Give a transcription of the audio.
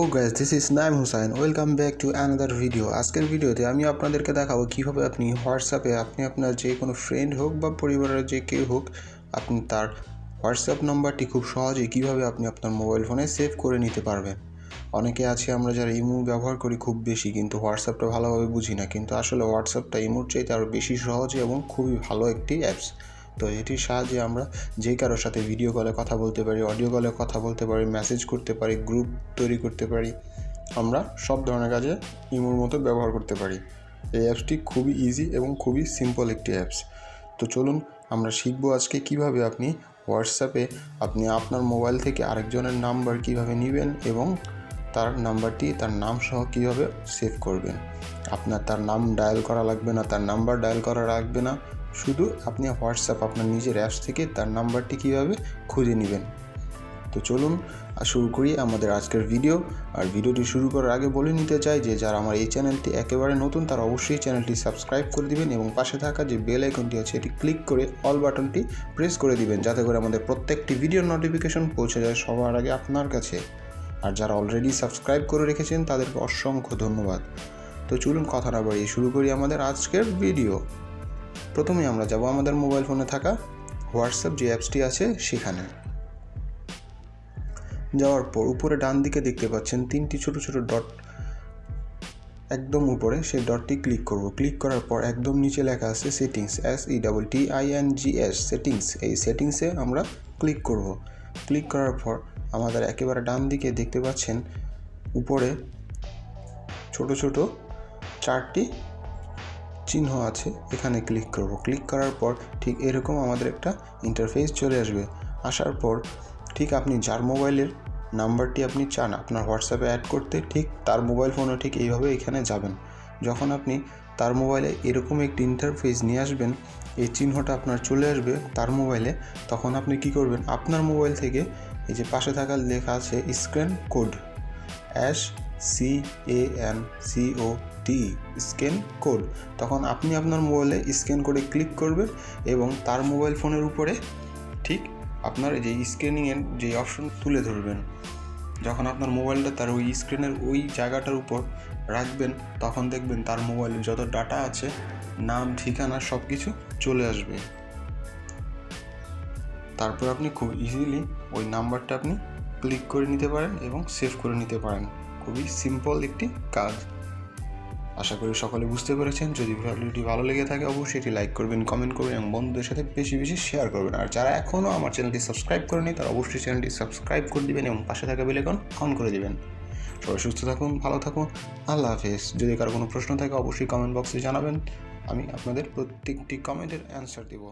Hello guys, this is Naeem Hossain. Welcome back to another video. আজকের ভিডিওতে আমি আপনাদেরকে দেখাবো কিভাবে আপনি হোয়াটসঅ্যাপে আপনার যে কোনো ফ্রেন্ড হোক বা পরিবারের যে কেউ হোক আপনি তার হোয়াটসঅ্যাপ নাম্বারটি খুব সহজেই কিভাবে আপনি আপনার মোবাইল ফোনে সেভ করে নিতে পারবেন। অনেকে আছে আমরা যারা ইমো ব্যবহার করি খুব বেশি, কিন্তু হোয়াটসঅ্যাপটা ভালোভাবে বুঝি না, কিন্তু আসলে হোয়াটসঅ্যাপটা ইমোর চাইতে আরও বেশি সহজ এবং খুবই ভালো একটি অ্যাপস। তো এটির সাহায্যে আমরা যে কারোর সাথে ভিডিও কলে কথা বলতে পারি, অডিও কলে কথা বলতে পারি, মেসেজ করতে পারি, গ্রুপ তৈরি করতে পারি, আমরা সব ধরনের কাজে ইমোর মতো ব্যবহার করতে পারি। এই অ্যাপসটি খুবই ইজি এবং খুবই সিম্পল একটি অ্যাপস। তো চলুন আমরা শিখবো আজকে কিভাবে আপনি হোয়াটসঅ্যাপে আপনার মোবাইল থেকে আরেকজনের নাম্বার কিভাবে নেবেন এবং তার নাম্বারটি তার নাম সহ কীভাবে সেভ করবেন। তার নাম ডায়াল করা লাগবে না, তার নাম্বার ডায়াল করা লাগবে না, শুধু আপনি হোয়াটসঅ্যাপ আপনার নিজের অ্যাপস থেকে তার নাম্বারটি কীভাবে খুঁজে নেবেন। তো চলুন শুরু করি আমাদের আজকের ভিডিও। আর ভিডিওটি শুরু করার আগে বলে নিতে চাই যে যারা আমার এই চ্যানেলটি একেবারে নতুন তারা অবশ্যই চ্যানেলটি সাবস্ক্রাইব করে দিবেন এবং পাশে থাকা যে বেল আইকনটি আছে এটি ক্লিক করে অল বাটনটি প্রেস করে দিবেন, যাতে করে আমাদের প্রত্যেকটি ভিডিওর নোটিফিকেশন পৌঁছে যায় সবার আগে আপনার কাছে। আর যারা অলরেডি সাবস্ক্রাইব করে রেখেছেন তাদেরকে অসংখ্য ধন্যবাদ। তো চলুন কথা না বাড়িয়ে শুরু করি আমাদের আজকের ভিডিও। প্রথমে আমরা যাব আমাদের মোবাইল ফোনে থাকা হোয়াটসঅ্যাপ যে অ্যাপসটি আছে সেখানে। যাওয়ার পর উপরে ডান দিকে দেখতে পাচ্ছেন তিনটি ছোট ছোট ডট, একদম উপরে সেই ডটটি ক্লিক করব। ক্লিক করার পর একদম নিচে লেখা আছে সেটিংস, SETTINGS সেটিংস। এই সেটিংসে আমরা ক্লিক করব। ক্লিক করার পর আমাদের একেবারে ডান দিকে দেখতে পাচ্ছেন উপরে ছোট ছোট চারটি চিহ্ন আছে, এখানে ক্লিক করব। ক্লিক করার পর ঠিক এরকম আমাদের একটা ইন্টারফেস চলে আসবে। আসার পর ঠিক আপনি যার মোবাইলের নাম্বারটি আপনি চান আপনার হোয়াটসঅ্যাপে অ্যাড করতে, ঠিক তার মোবাইল ফোনে ঠিক এইভাবে এখানে যাবেন। যখন আপনি তার মোবাইলে এরকম একটি ইন্টারফেস নিয়ে আসবেন, এই চিহ্নটা আপনার চলে আসবে তার মোবাইলে, তখন আপনি কি করবেন, আপনার মোবাইল থেকে এই যে পাশে থাকা লেখা আছে scan code, SCANCOD scan code, তখন আপনি আপনার মোবাইলে স্ক্যান করে ক্লিক করবেন এবং তার মোবাইল ফোনের উপরে ঠিক আপনার যে স্ক্যানিংয়ের যে অপশন তুলে ধরবেন। যখন আপনার মোবাইলটা তার ওই স্ক্রিনের ওই জায়গাটার উপর রাখবেন, তখন দেখবেন তার মোবাইলে যত ডাটা আছে, নাম, ঠিকানা সব কিছু চলে আসবে। তারপর আপনি খুব ইজিলি ওই নাম্বারটা আপনি ক্লিক করে নিতে পারেন এবং সেভ করে নিতে পারেন। খুবই সিম্পল একটি কাজ। আশা করি সকলে বুঝতে পেরেছেন। যদি ভিডিওটি ভালো লেগে থাকে অবশ্যই এটি লাইক করবেন, কমেন্ট করবেন এবং বন্ধুদের সাথে বেশি বেশি শেয়ার করবেন। আর যারা এখনও আমার চ্যানেলটি সাবস্ক্রাইব করেনি তারা অবশ্যই চ্যানেলটি সাবস্ক্রাইব করে দিবেন এবং পাশে থাকা বেল আইকন অন করে দিবেন। সবাই সুস্থ থাকুন, ভালো থাকুন, আল্লাহ হাফেজ। যদি কারো কোনো প্রশ্ন থাকে অবশ্যই কমেন্ট বক্সে জানাবেন, আমি আপনাদের প্রত্যেকটি কমেন্টের অ্যান্সার দেব।